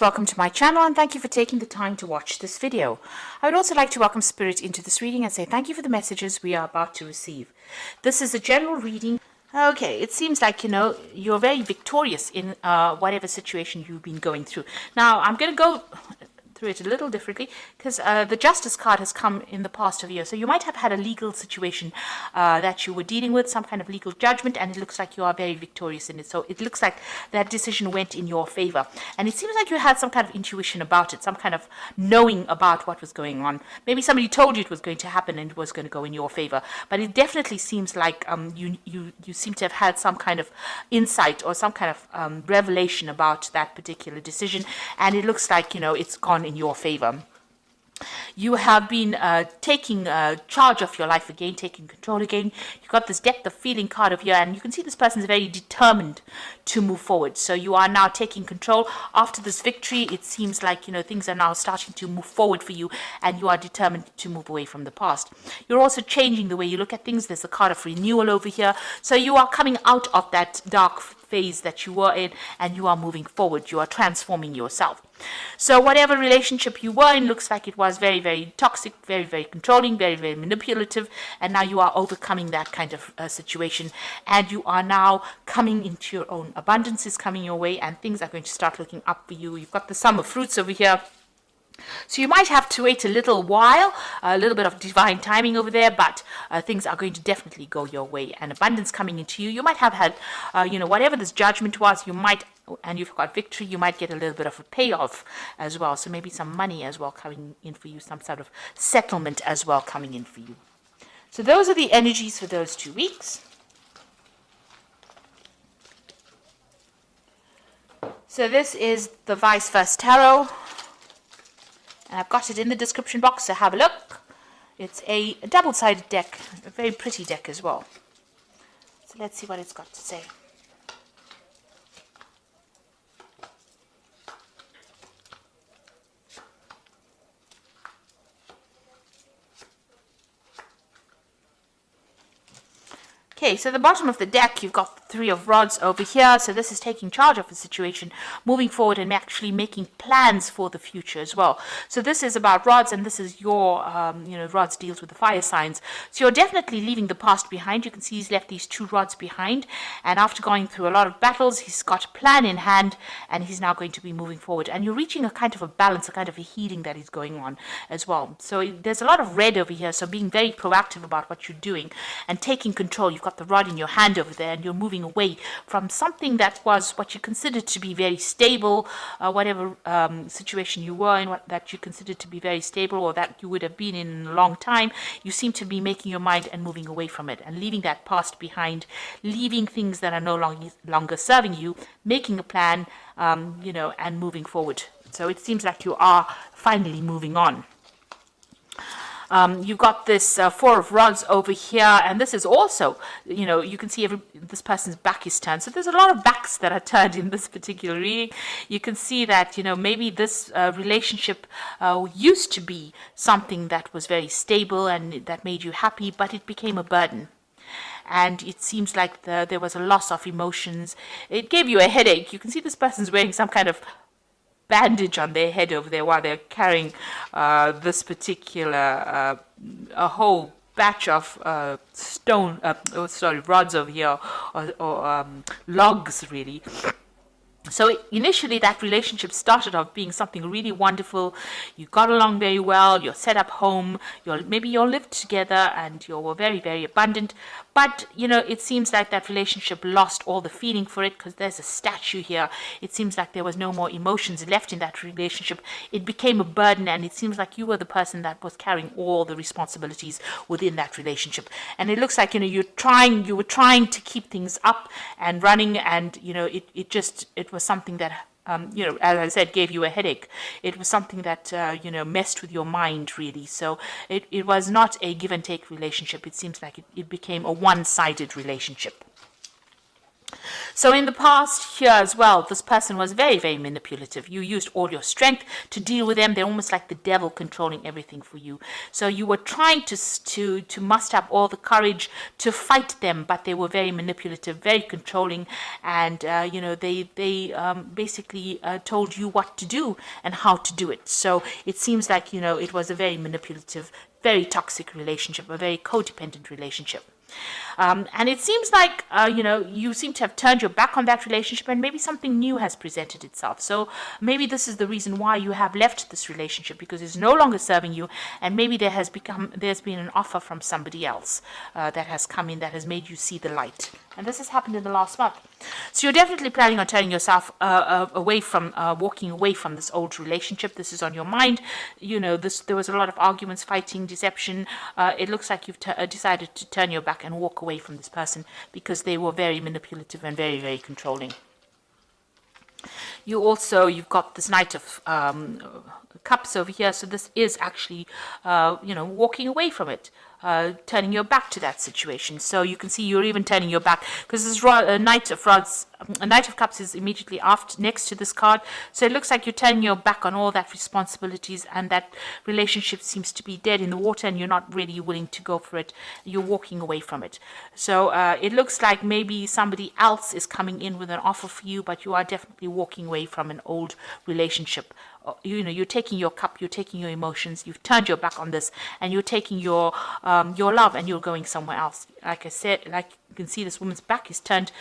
Welcome to my channel and thank you for taking the time to watch this video. I would also like to welcome Spirit into this reading and say thank you for the messages we are about to receive. This is a general reading. Okay, it seems like, you're very victorious in whatever situation you've been going through. Now, I'm going to go through it a little differently because the Justice card has come in the past of year. So you might have had a legal situation that you were dealing with, some kind of legal judgment, and it looks like you are very victorious in it. So it looks like that decision went in your favor. And it seems like you had some kind of intuition about it, some kind of knowing about what was going on. Maybe somebody told you it was going to happen and it was going to go in your favor. But it definitely seems like you seem to have had some kind of insight or some kind of revelation about that particular decision. And it looks like, it's gone in your favor. You have been taking charge of your life again, taking control again. You've got this depth of feeling card of here, and you can see this person is very determined to move forward. So you are now taking control. After this victory, it seems like, things are now starting to move forward for you, and you are determined to move away from the past. You're also changing the way you look at things. There's a card of renewal over here. So you are coming out of that dark phase that you were in, and you are moving forward. You are transforming yourself. So whatever relationship you were in looks like it was very, very toxic, very, very controlling, very, very manipulative, and now you are overcoming that kind of situation, and you are now coming into your own. Abundance is coming your way, and things are going to start looking up for you. You've got the summer fruits over here. So you might have to wait a little while, a little bit of divine timing over there, but things are going to definitely go your way, and abundance coming into you. You might have had, whatever this judgment was, you might, and you've got victory, you might get a little bit of a payoff as well. So maybe some money as well coming in for you, some sort of settlement as well coming in for you. So those are the energies for those 2 weeks. So this is the Vice Versa Tarot. And I've got it in the description box, so have a look. It's a double-sided deck, a very pretty deck as well. So let's see what it's got to say. Okay, so the bottom of the deck, you've got the 3 of Rods over here. So this is taking charge of the situation, moving forward and actually making plans for the future as well. So this is about Rods, and this is your, Rods deals with the fire signs. So you're definitely leaving the past behind. You can see he's left these 2 rods behind. And after going through a lot of battles, he's got a plan in hand, and he's now going to be moving forward. And you're reaching a kind of a balance, a kind of a healing that is going on as well. So there's a lot of red over here. So being very proactive about what you're doing and taking control. You've got the rod in your hand over there, and you're moving away from something that was what you considered to be very stable, whatever situation you were in, that you considered to be very stable, or that you would have been in a long time. You seem to be making your mind and moving away from it and leaving that past behind, leaving things that are no longer serving you, making a plan, and moving forward. So it seems like you are finally moving on. You've got this 4 of Rods over here, and this is also, you can see this person's back is turned. So there's a lot of backs that are turned in this particular reading. You can see that, maybe this relationship used to be something that was very stable and that made you happy, but it became a burden. And it seems like there was a loss of emotions. It gave you a headache. You can see this person's wearing some kind of bandage on their head over there while they're carrying this particular a whole batch of rods over here, or logs really. So initially that relationship started off being something really wonderful. You got along very well, you're set up home, maybe you all lived together and you were very, very abundant. But, it seems like that relationship lost all the feeling for it, because there's a statue here. It seems like there was no more emotions left in that relationship. It became a burden, and it seems like you were the person that was carrying all the responsibilities within that relationship. And it looks like, you were trying to keep things up and running, and, it was something that as I said, gave you a headache. It was something that, messed with your mind, really. So it was not a give and take relationship. It seems like it became a one-sided relationship. So in the past here as well, this person was very, very manipulative. You used all your strength to deal with them. They're almost like the devil controlling everything for you. So you were trying to muster up all the courage to fight them, but they were very manipulative, very controlling, and they basically told you what to do and how to do it. So it seems like it was a very manipulative, very toxic relationship, a very codependent relationship. And it seems like, you seem to have turned your back on that relationship, and maybe something new has presented itself. So maybe this is the reason why you have left this relationship, because it's no longer serving you, and maybe there's been an offer from somebody else that has come in that has made you see the light. And this has happened in the last month. So you're definitely planning on turning yourself walking away from this old relationship. This is on your mind. There was a lot of arguments, fighting, deception. It looks like you've decided to turn your back and walk away from this person because they were very manipulative and very, very controlling. You've got this Knight of Cups over here. So this is actually, walking away from it. Turning your back to that situation. So you can see you're even turning your back, because this Knight of Cups is immediately next to this card. So it looks like you're turning your back on all that responsibilities, and that relationship seems to be dead in the water, and you're not really willing to go for it. You're walking away from it. So it looks like maybe somebody else is coming in with an offer for you, but you are definitely walking away from an old relationship. You're taking your cup, you're taking your emotions, you've turned your back on this, and you're taking your love, and you're going somewhere else. Like I said, like you can see, this woman's back is turned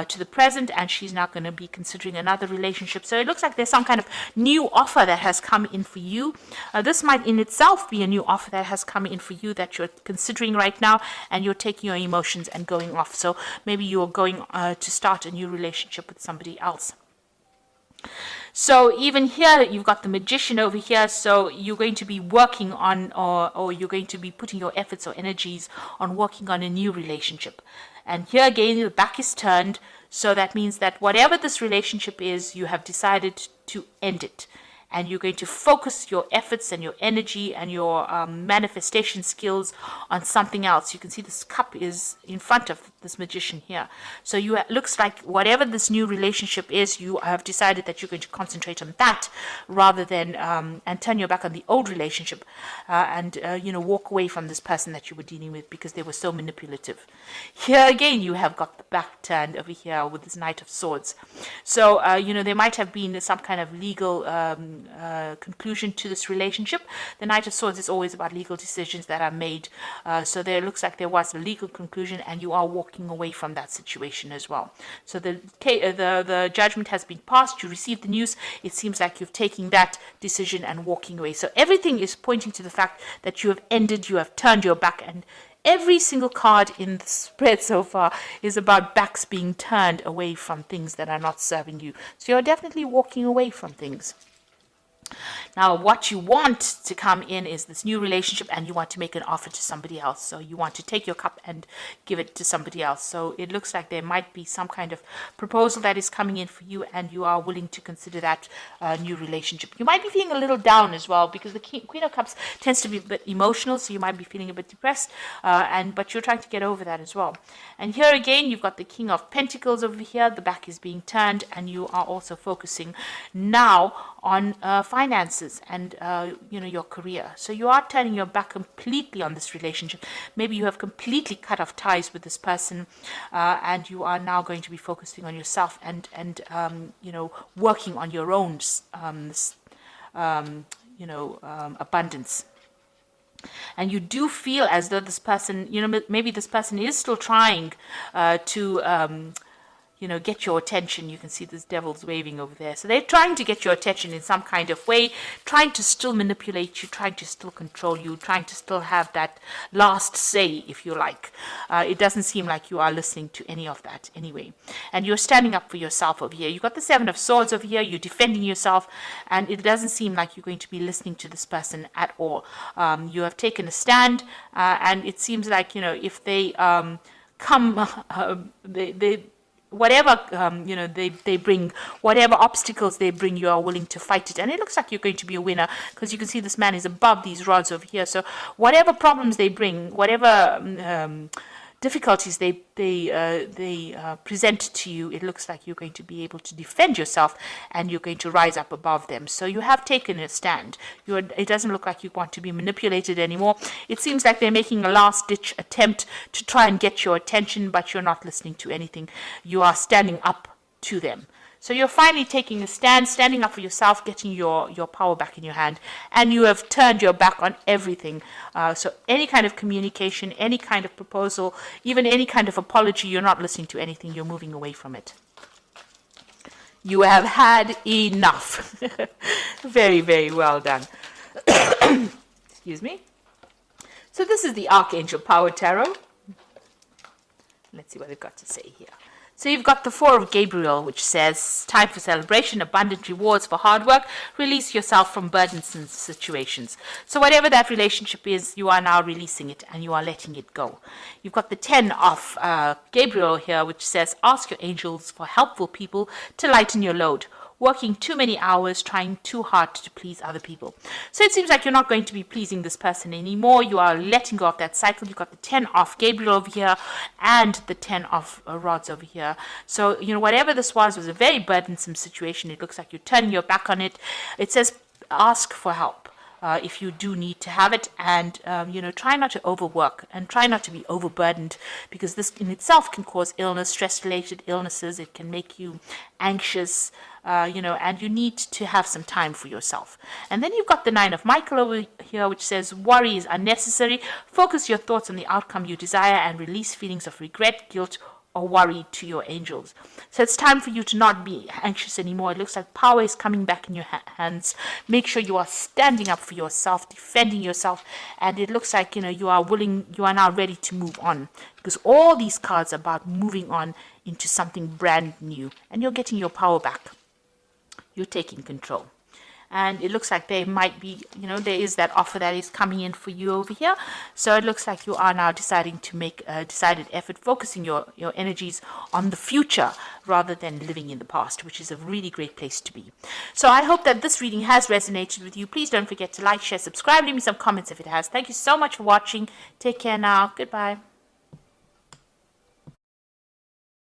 to the present, and she's now going to be considering another relationship. So it looks like there's some kind of new offer that has come in for you. This might in itself be a new offer that has come in for you that you're considering right now, and you're taking your emotions and going off. So maybe you're going to start a new relationship with somebody else. So even here, you've got the Magician over here. So you're going to be working on, or you're going to be putting your efforts or energies on working on a new relationship. And here again, the back is turned. So that means that whatever this relationship is, you have decided to end it. And you're going to focus your efforts and your energy and your manifestation skills on something else. You can see this cup is in front of this Magician here. So it looks like whatever this new relationship is, you have decided that you're going to concentrate on that rather than and turn your back on the old relationship and walk away from this person that you were dealing with because they were so manipulative. Here again, you have got the back turned over here with this Knight of Swords. So there might have been some kind of legal conclusion to this relationship. The Knight of Swords is always about legal decisions that are made. So there looks like there was a legal conclusion, and you are walking away from that situation as well. So the judgment has been passed. You received the news. It seems like you've taken that decision and walking away. So everything is pointing to the fact that you have turned your back, and every single card in the spread so far is about backs being turned away from things that are not serving you. So you're definitely walking away from things. Now, what you want to come in is this new relationship, and you want to make an offer to somebody else. So you want to take your cup and give it to somebody else. So it looks like there might be some kind of proposal that is coming in for you, and you are willing to consider that new relationship. You might be feeling a little down as well, because the Queen of Cups tends to be a bit emotional, so you might be feeling a bit depressed, but you're trying to get over that as well. And here again, you've got the King of Pentacles over here. The back is being turned, and you are also focusing now on finances and your career. So you are turning your back completely on this relationship. Maybe you have completely cut off ties with this person, and you are now going to be focusing on yourself and working on your own abundance. And you do feel as though this person, maybe this person is still trying to get your attention. You can see this devil's waving over there. So they're trying to get your attention in some kind of way, trying to still manipulate you, trying to still control you, trying to still have that last say, if you like. It doesn't seem like you are listening to any of that anyway. And you're standing up for yourself over here. You've got the Seven of Swords over here. You're defending yourself, and it doesn't seem like you're going to be listening to this person at all. You have taken a stand, and it seems like, if they whatever they bring, whatever obstacles they bring, you are willing to fight it. And it looks like you're going to be a winner, because you can see this man is above these rods over here. So whatever problems they bring, whatever difficulties they present to you, it looks like you're going to be able to defend yourself and you're going to rise up above them. So you have taken a stand. It doesn't look like you want to be manipulated anymore. It seems like they're making a last-ditch attempt to try and get your attention, but you're not listening to anything. You are standing up to them. So you're finally taking a stand, standing up for yourself, getting your power back in your hand, and you have turned your back on everything. So any kind of communication, any kind of proposal, even any kind of apology, you're not listening to anything, you're moving away from it. You have had enough. Very, very well done. Excuse me. So this is the Archangel Power Tarot. Let's see what they've got to say here. So you've got the Four of Gabriel, which says, time for celebration, abundant rewards for hard work, release yourself from burdensome situations. So whatever that relationship is, you are now releasing it and you are letting it go. You've got the 10 of Gabriel here, which says, ask your angels for helpful people to lighten your load. Working too many hours, trying too hard to please other people. So it seems like you're not going to be pleasing this person anymore. You are letting go of that cycle. You've got the 10 of Gabriel over here and the 10 of rods over here. So, whatever this was a very burdensome situation. It looks like you're turning your back on it. It says, ask for help. If you do need to have it, and try not to overwork and try not to be overburdened, because this in itself can cause illness, stress-related illnesses. It can make you anxious, and you need to have some time for yourself. And then you've got the 9 of Michael over here, which says worry is unnecessary. Focus your thoughts on the outcome you desire and release feelings of regret, guilt, or worry to your angels. So it's time for you to not be anxious anymore. It looks like power is coming back in your hands. Make sure you are standing up for yourself, defending yourself, and it looks like you are now ready to move on, because all these cards are about moving on into something brand new, and you're getting your power back. You're taking control. And it looks like there might be, there is that offer that is coming in for you over here. So it looks like you are now deciding to make a decided effort, focusing your energies on the future rather than living in the past, which is a really great place to be. So I hope that this reading has resonated with you. Please don't forget to like, share, subscribe, leave me some comments if it has. Thank you so much for watching. Take care now. Goodbye.